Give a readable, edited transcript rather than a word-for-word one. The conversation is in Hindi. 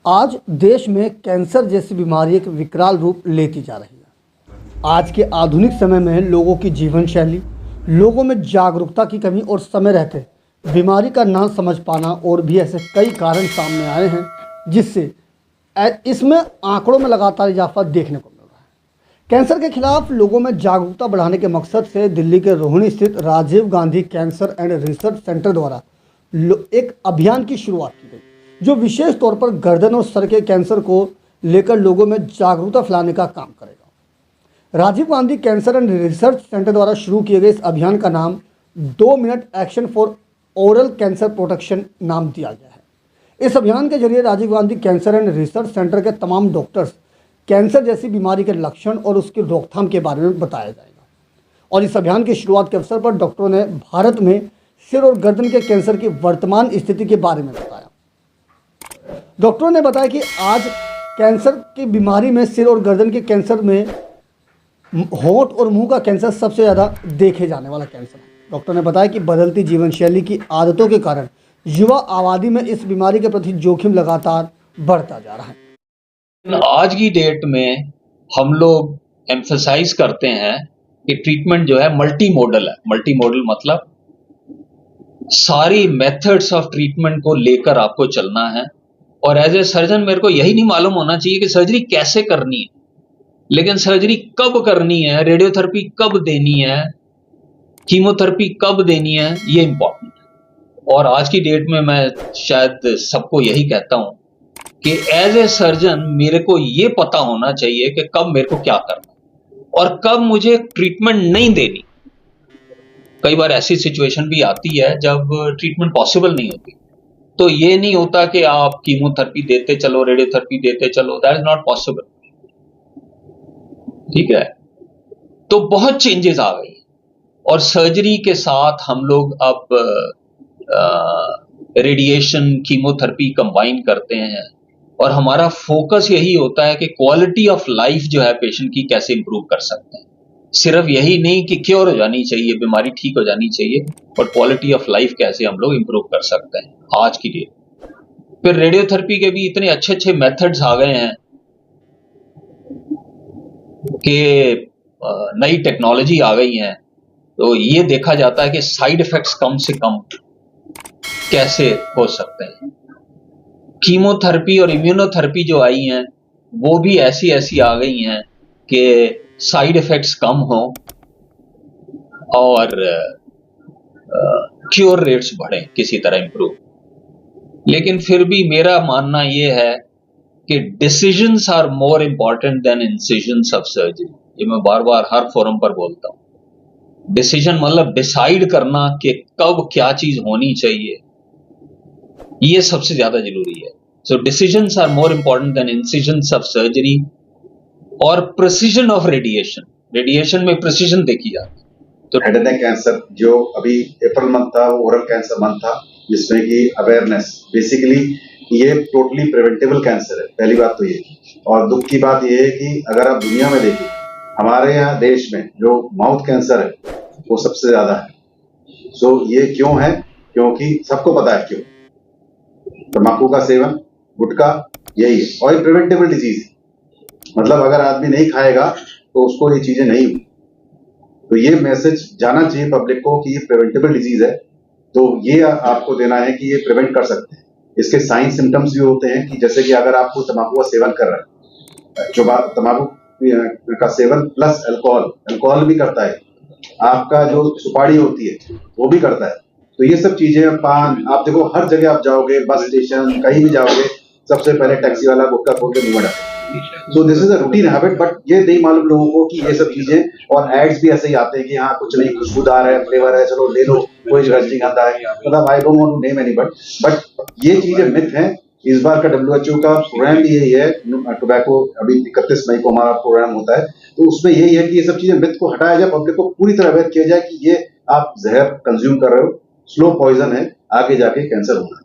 आज देश में कैंसर जैसी बीमारी एक विकराल रूप लेती जा रही है। आज के आधुनिक समय में लोगों की जीवन शैली, लोगों में जागरूकता की कमी और समय रहते बीमारी का ना समझ पाना और भी ऐसे कई कारण सामने आए हैं, जिससे इसमें आंकड़ों में लगातार इजाफा देखने को मिल रहा है। कैंसर के खिलाफ लोगों में जागरूकता बढ़ाने के मकसद से दिल्ली के रोहिणी स्थित Rajiv Gandhi cancer and research centre द्वारा एक अभियान की शुरुआत की गई, जो विशेष तौर पर गर्दन और सर के कैंसर को लेकर लोगों में जागरूकता फैलाने का काम करेगा। Rajiv Gandhi cancer and research centre द्वारा शुरू किए गए इस अभियान का नाम 2 minute action for oral cancer protection नाम दिया गया है। इस अभियान के जरिए Rajiv Gandhi cancer and research centre के तमाम डॉक्टर्स कैंसर जैसी बीमारी के लक्षण और उसकी रोकथाम के बारे में बताया जाएगा। और इस अभियान की शुरुआत के अवसर पर डॉक्टरों ने भारत में सिर और गर्दन के कैंसर की वर्तमान स्थिति के बारे में बताया। डॉक्टरों ने बताया कि आज कैंसर की बीमारी में सिर और गर्दन के कैंसर में होंठ और मुंह का कैंसर सबसे ज़्यादा देखे जाने वाला कैंसर है। डॉक्टर ने बताया कि बदलती जीवन शैली की आदतों के कारण युवा आबादी में इस बीमारी के प्रति जोखिम लगातार बढ़ता जा रहा है। आज की डेट में हम लोग एम्फसाइज करते हैं कि ट्रीटमेंट जो है मल्टी मॉडल है। मल्टी मॉडल मतलब सारी मेथड्स ऑफ ट्रीटमेंट को लेकर आपको चलना है। और एज ए सर्जन मेरे को यही नहीं मालूम होना चाहिए कि सर्जरी कैसे करनी है, लेकिन सर्जरी कब करनी है, रेडियोथेरेपी कब देनी है, कीमोथेरेपी कब देनी है, ये इंपॉर्टेंट है। और आज की डेट में मैं शायद सबको यही कहता हूं कि एज ए सर्जन मेरे को ये पता होना चाहिए कि कब मेरे को क्या करना है और कब मुझे ट्रीटमेंट नहीं देनी। कई बार ऐसी सिचुएशन भी आती है जब ट्रीटमेंट पॉसिबल नहीं होती, तो ये नहीं होता कि आप कीमोथेरेपी देते चलो, रेडियोथेरेपी देते चलो, दैट इज नॉट पॉसिबल। ठीक है, तो बहुत चेंजेस आ गई और सर्जरी के साथ हम लोग अब रेडिएशन कीमोथेरेपी कंबाइन करते हैं और हमारा फोकस यही होता है कि क्वालिटी ऑफ लाइफ जो है पेशेंट की कैसे इंप्रूव कर सकते हैं। सिर्फ यही नहीं कि क्योर हो जानी चाहिए, बीमारी ठीक हो जानी चाहिए, और क्वालिटी ऑफ लाइफ कैसे हम लोग इंप्रूव कर सकते हैं आज की डेट। फिर रेडियोथेरेपी के भी इतने अच्छे अच्छे मेथड्स आ गए हैं कि नई टेक्नोलॉजी आ गई है, तो ये देखा जाता है कि साइड इफेक्ट्स कम से कम कैसे हो सकते हैं। कीमोथेरेपी और इम्यूनोथेरेपी जो आई हैं वो भी ऐसी ऐसी आ गई हैं कि साइड इफेक्ट्स कम हो और क्योर रेट्स बढ़े, किसी तरह इंप्रूव। लेकिन फिर भी मेरा मानना यह है कि decisions are more important than incisions of surgery. ये मैं बार बार हर फोरम पर बोलता हूं। डिसीजन मतलब डिसाइड करना कि कब क्या चीज होनी चाहिए, ये सबसे ज्यादा जरूरी है। So decisions are more important than incisions of surgery. और प्रिसीजन ऑफ रेडिएशन, रेडिएशन में प्रिसीजन देखी जाती है। तो हेड एंड नेक कैंसर जो अभी अप्रैल मंथ था, वो ओरल कैंसर मंथ था, जिसमें कि अवेयरनेस, बेसिकली ये टोटली प्रिवेंटेबल कैंसर है। पहली बात तो ये, और दुख की बात ये है कि अगर आप दुनिया में देखें, हमारे यहाँ देश में जो माउथ कैंसर है वो सबसे ज्यादा है। सो ये क्यों है? क्योंकि सबको पता है क्यों। तम्बाकू का सेवन, गुटखा, यही है। और ये प्रिवेंटेबल डिजीज है, मतलब अगर आदमी नहीं खाएगा तो उसको ये चीजें नहीं हुई। तो ये मैसेज जाना चाहिए पब्लिक को कि ये प्रिवेंटेबल डिजीज है, तो ये आपको देना है कि ये प्रिवेंट कर सकते हैं। इसके साइन सिम्टम्स भी होते हैं कि जैसे कि अगर आपको तंबाकू का सेवन कर रहा है, जो तंबाकू का सेवन प्लस अल्कोहल भी करता है, आपका जो सुपारी होती है वो भी करता है, तो ये सब चीजें, पान, आप देखो हर जगह आप जाओगे, बस स्टेशन कहीं भी जाओगे, सबसे पहले टैक्सी वाला गुटखा खोल के मुंह में डालता है। So this is a routine habit, but ये नहीं मालूम लोगों को कि ये सब चीजें, और एड्स भी ऐसे ही आते हैं कि हाँ कुछ नहीं, खुशबूदार है, फ्लेवर है, चलो ले लो, कोई रजनीगंधा है, मतलब I don't want to name any, but ये चीजें मिथ हैं। इस बार का WHO का प्रोग्राम भी यही है, टोबैको, अभी 31 मई को हमारा प्रोग्राम होता है, तो उसमें यही है कि ये सब चीजें मिथ को हटाया जाए, पब्लिक को पूरी तरह अवेयर किया जाए कि ये आप जहर कंज्यूम कर रहे हो, स्लो पॉइजन है, आगे जाके कैंसर होना है।